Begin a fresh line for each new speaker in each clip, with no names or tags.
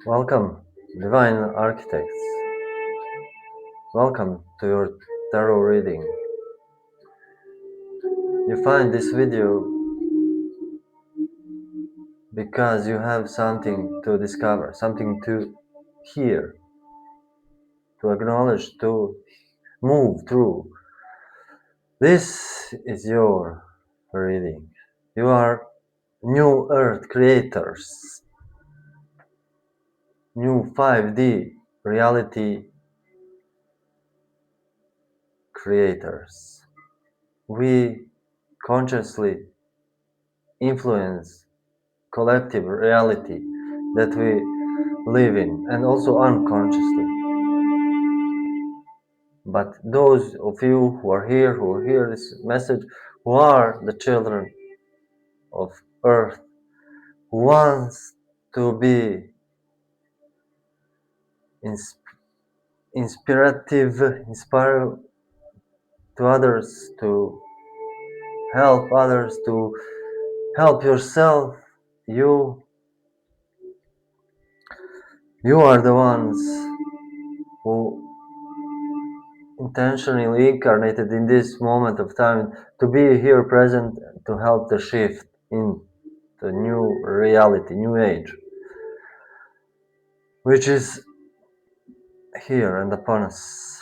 Welcome, Divine Architects. Welcome to your tarot reading. You find this video because you have something to discover, something to hear, to acknowledge, to move through. This is your reading. You are new Earth creators, new 5D reality creators. We consciously influence collective reality that we live in, and also unconsciously. But those of you who are here, who hear this message, who are the children of Earth, who wants to be inspire to others, to help others, to help yourself, you are the ones who intentionally incarnated in this moment of time to be here present, to help the shift in the new reality, new age, which is here and upon us.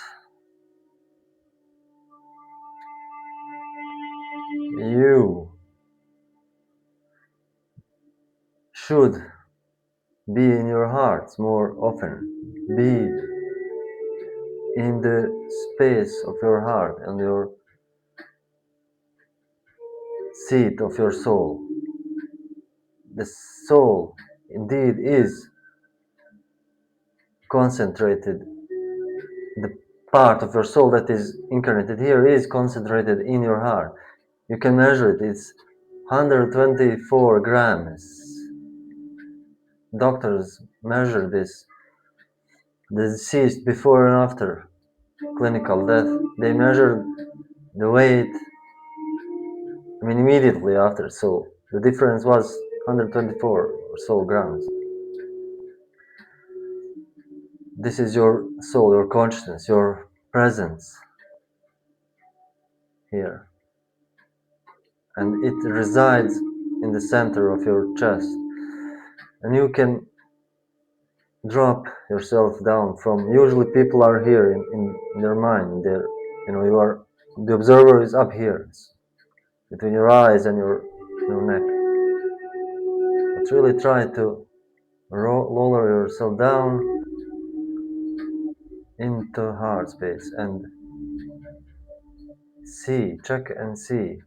You should be in your hearts more often, be in the space of your heart and your seat of your soul. The soul indeed is concentrated. The part of your soul that is incarnated here is concentrated in your heart. You can measure it. It's 124 grams. Doctors measure this. The deceased before and after clinical death. They measured the weight, immediately after. So the difference was 124 or so grams. This is your soul, your consciousness, your presence here. And it resides in the center of your chest. And you can drop yourself down from, usually people are here in their mind, you are, the observer is up here, it's between your eyes and your neck. But really try to lower yourself down into heart space and see, check and see.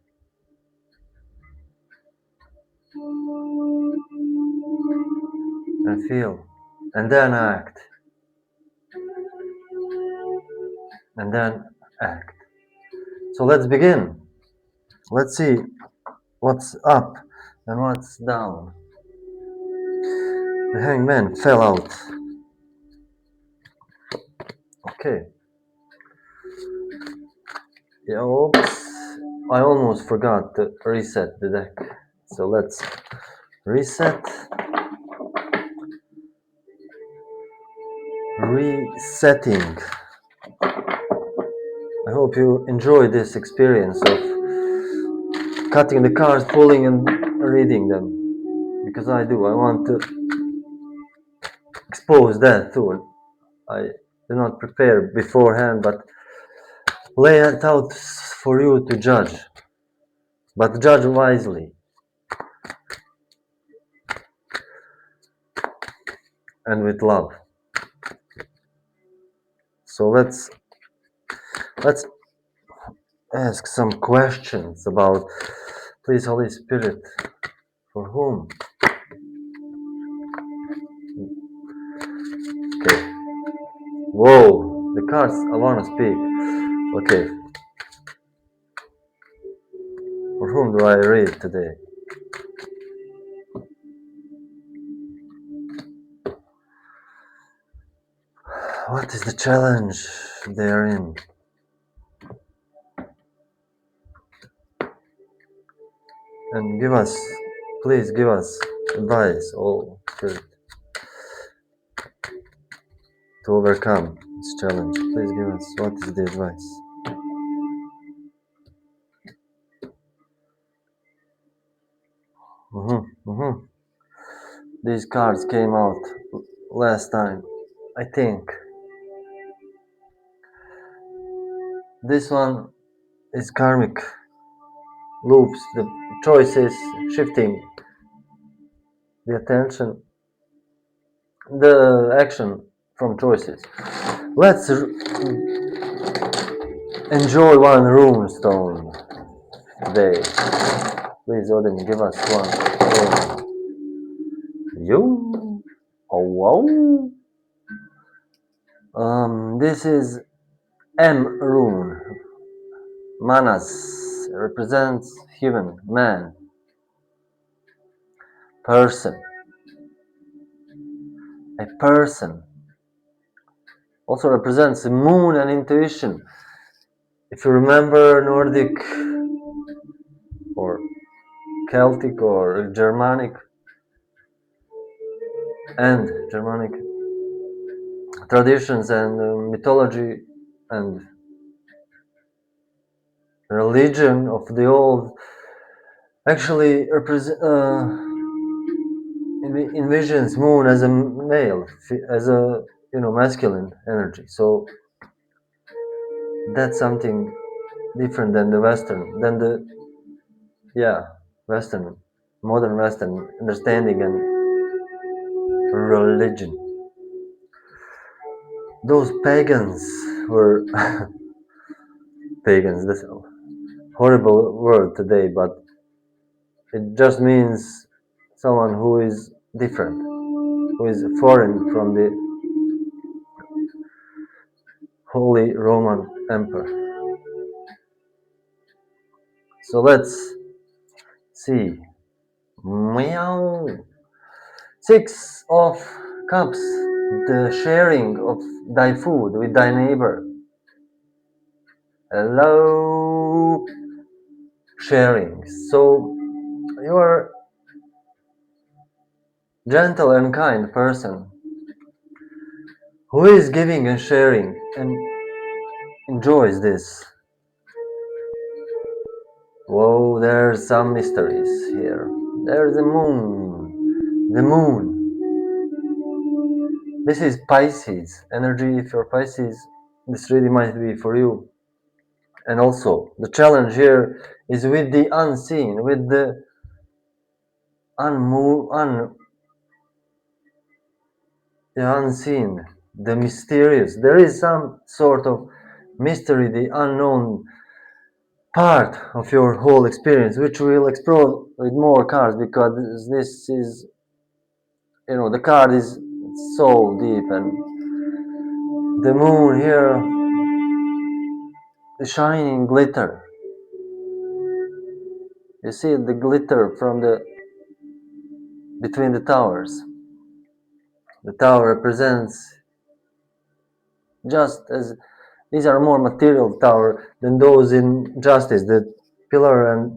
And feel. And then act. And then act. So let's begin. Let's see what's up and what's down. The hangman fell out. Okay. Yeah, oops. I almost forgot to reset the deck. So let's reset. Resetting. I hope you enjoy this experience of cutting the cards, pulling and reading them. Because I do. I want to expose that too. I do not prepare beforehand, but lay it out for you to judge. But judge wisely. And with love. So let's ask some questions about, please, Holy Spirit, for whom? Okay. Whoa, the cards I want to speak. Okay. For whom do I read today? What is the challenge they are in? And please give us advice, oh Spirit. to overcome this challenge. Please give us what is the advice. These cards came out last time, I think. This one is karmic loops, the choices shifting, the attention, the action from choices. Let's enjoy one rune stone today. Please, Odin, give us one rune. You? Oh, wow. This is M rune. Manas represents human, man, person. A person also represents the moon and intuition. If you remember Nordic or Celtic or Germanic traditions and mythology and religion of the old, actually envisions moon as a male, as a masculine energy. So that's something different than the Western, Western, modern Western understanding and religion. Those pagans were pagans. That's a horrible word today, but it just means someone who is different, who is foreign from the Holy Roman Empire. So let's see. Meow. 6 of Cups, the sharing of thy food with thy neighbor. Hello, sharing. So you are gentle and kind person who is giving and sharing and enjoys this. Whoa, there's some mysteries here. There's the moon. The moon. This is Pisces energy. If you're Pisces, this really might be for you. And also, the challenge here is with the unseen, with the the unseen, the mysterious. There is some sort of mystery, the unknown part of your whole experience, which we'll explore with more cards, because this is, the card is so deep, and the moon here, the shining glitter. You see the glitter from between the towers. The tower represents, just as these are more material tower than those in Justice, the pillar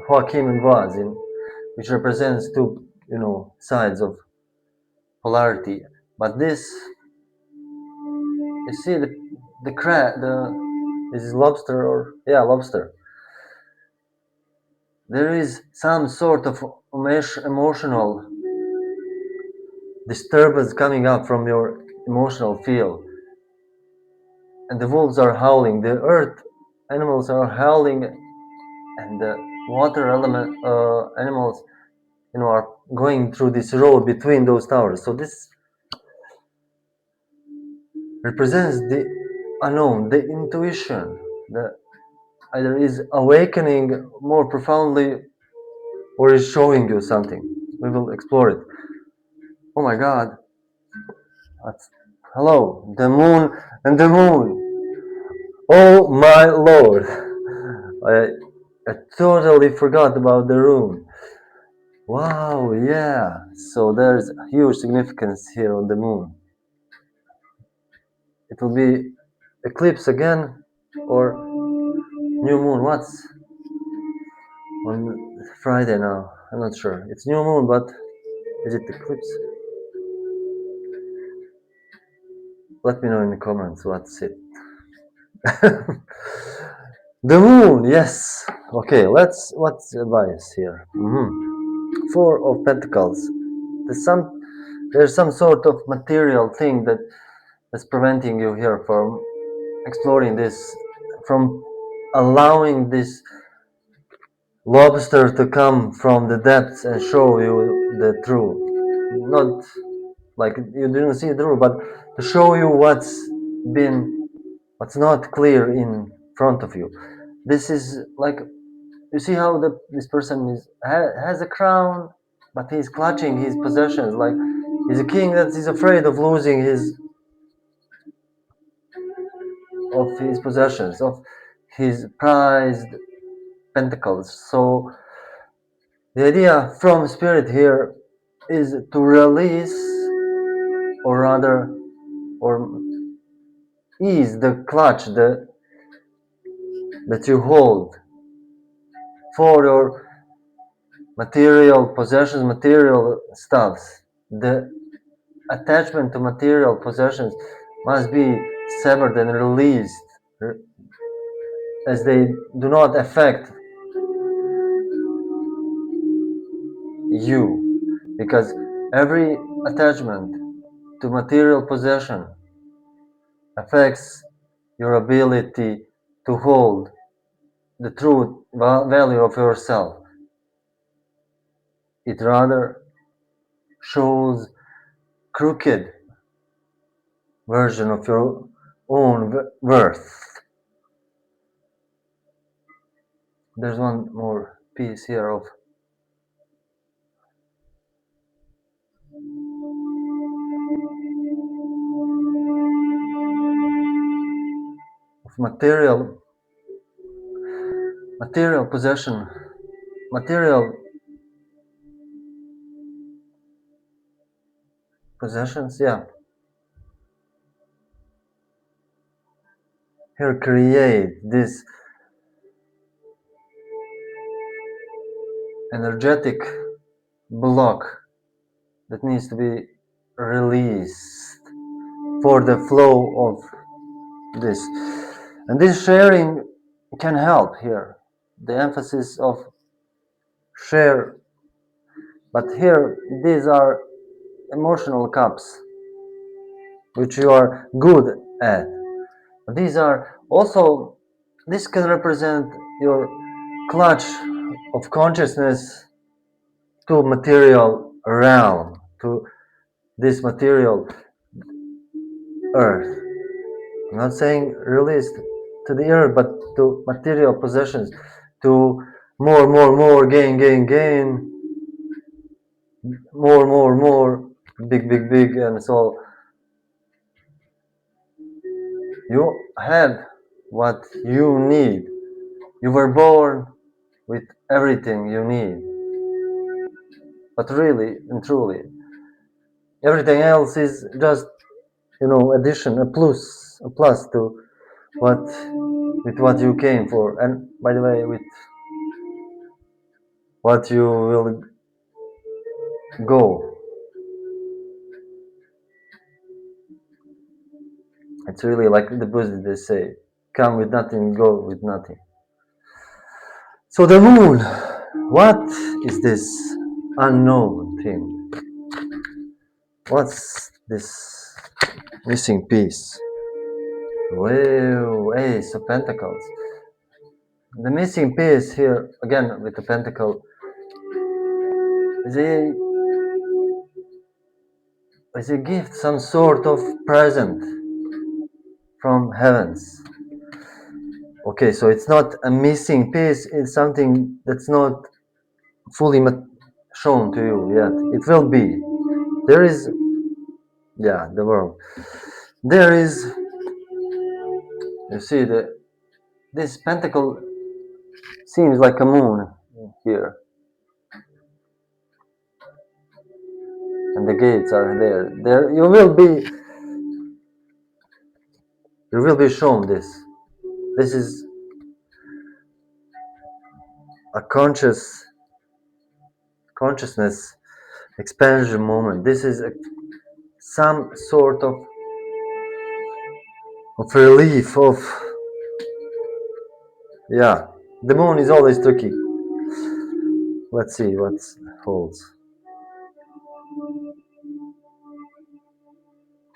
Joachim and Vaz, which represents two, sides of polarity. But this, you see the crab, this is lobster, lobster. There is some sort of emotional disturbance coming up from your emotional field, and the wolves are howling, the earth animals are howling, and the water element animals, are going through this road between those towers. So this represents the unknown, the intuition, that either is awakening more profoundly or is showing you something. We will explore it. Oh my God. Hello, the moon and the moon. Oh my Lord. I totally forgot about the room. Wow, yeah. So there's huge significance here on the moon. It will be eclipse again or new moon. What's on Friday now? I'm not sure. It's new moon, but is it eclipse? let me know in the comments what's it. The moon, yes. Okay, what's advice here? Four of Pentacles. There's some sort of material thing that's preventing you here from exploring this, from allowing this lobster to come from the depths and show you the truth. Not like you didn't see through, but to show you what's not clear in front of you. This is like, you see how this person has a crown, but he's clutching his possessions, like he's a king that is afraid of losing his possessions, of his prized pentacles. So the idea from spirit here is to release, or rather, or ease the clutch that you hold for your material possessions, material stuffs. The attachment to material possessions must be severed and released, as they do not affect you, because every attachment to material possession affects your ability to hold the true value of yourself. It rather shows crooked version of your own worth. There's one more piece here of material possession, material possessions, yeah. Here create this energetic block that needs to be released for the flow of this. And this sharing can help here. The emphasis of share, but here these are emotional cups which you are good at. These are also, this can represent your clutch of consciousness to material realm, to this material earth. I'm not saying released to the earth, but to material possessions, to more, gain, more, big, and so you have what you need. You were born with everything you need, but really and truly, everything else is just, addition, a plus to what you came for, and by the way, with what you will go. It's really like the Buddhists, they say, come with nothing, go with nothing. So the moon, what is this unknown thing? What's this missing piece? Whoa, Ace of Pentacles. The missing piece here, again with the pentacle, is a gift, some sort of present from heavens. Okay, so it's not a missing piece, it's something that's not fully shown to you yet. It will be. There is, the world. There is, you see, this pentacle seems like a moon here. And the gates are there. There you will be shown this. This is a consciousness expansion moment. This is some sort of of relief, of, yeah, the moon is always tricky. Let's see what holds.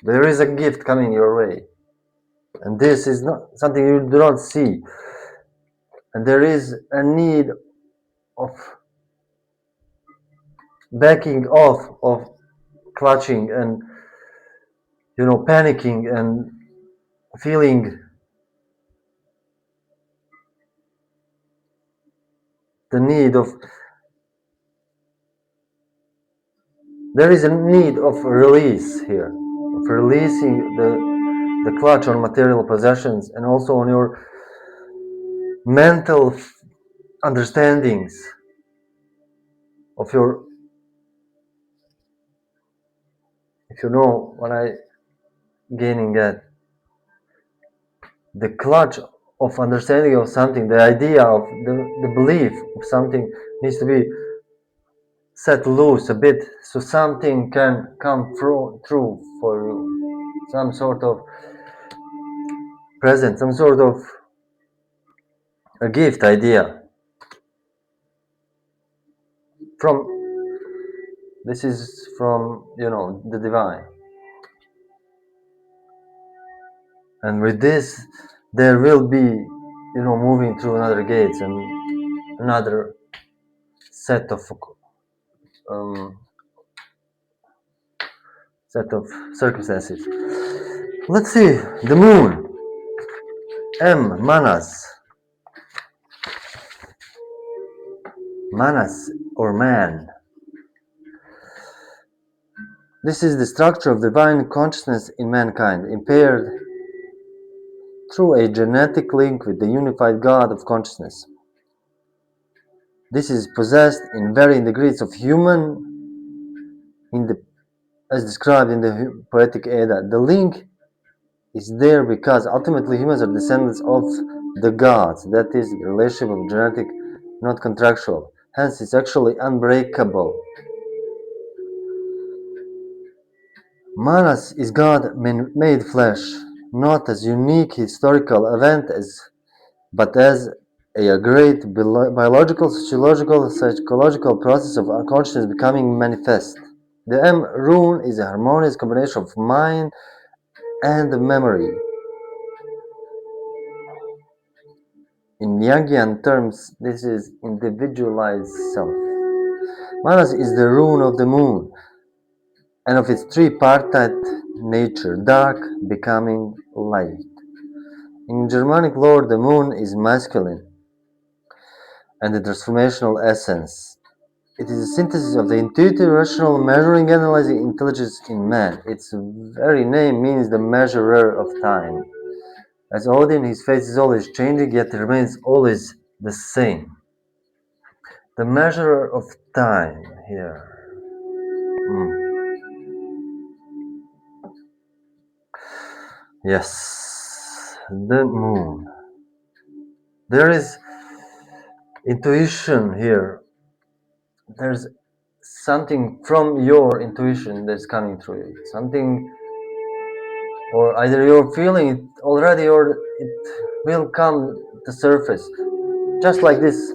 There is a gift coming your way, and this is not something you do not see, and there is a need of backing off, of clutching and panicking and feeling the need of, there is a need of release here, of releasing the clutch on material possessions and also on your mental understandings of your, if you know what I gaining at, the clutch of understanding of something, the idea of the belief of something needs to be set loose a bit so something can come through for you, some sort of present, some sort of a gift idea from, this is from the divine, and with this there will be moving through another gates and another set of circumstances. Let's see, the moon, manas or man. This is the structure of divine consciousness in mankind, impaired through a genetic link with the unified God of consciousness. This is possessed in varying degrees of human, as described in the poetic Edda. The link is there because ultimately humans are descendants of the gods. That is, the relationship of genetic, not contractual. Hence, it's actually unbreakable. Manas is God made flesh, not as unique historical event but as a great biological, sociological, psychological process of consciousness becoming manifest. The M rune is a harmonious combination of mind and memory. In Jungian terms, this is individualized self. Manas is the rune of the moon and of its tripartite nature, dark becoming light. In Germanic lore, the moon is masculine and the transformational essence. It is a synthesis of the intuitive, rational, measuring, analyzing intelligence in man. Its very name means the measurer of time. As Odin, his face is always changing, yet remains always the same. The measurer of time here. Yes, the moon. There is intuition here. There's something from your intuition that's coming through you. Something, or either you're feeling it already or it will come to the surface. Just like this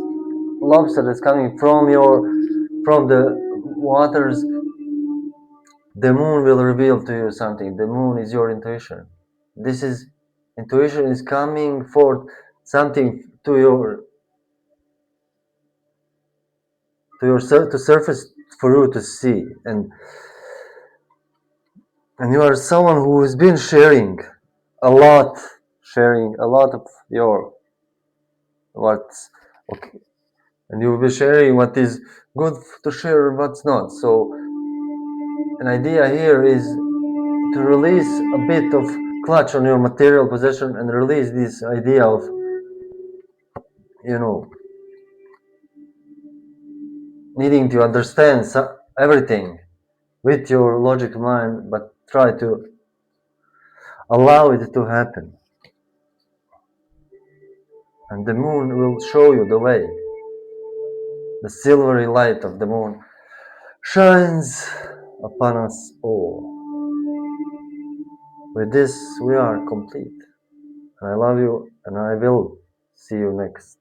lobster that's coming from the waters, the moon will reveal to you something. The moon is your intuition. This is intuition is coming forth something to surface for you to see, and you are someone who has been sharing a lot of your what's okay, and you will be sharing what is good to share and what's not. So an idea here is to release a bit of clutch on your material possession and release this idea of needing to understand everything with your logic mind, but try to allow it to happen, and the moon will show you the way. The silvery light of the moon shines upon us all. With this, we are complete. I love you, and I will see you next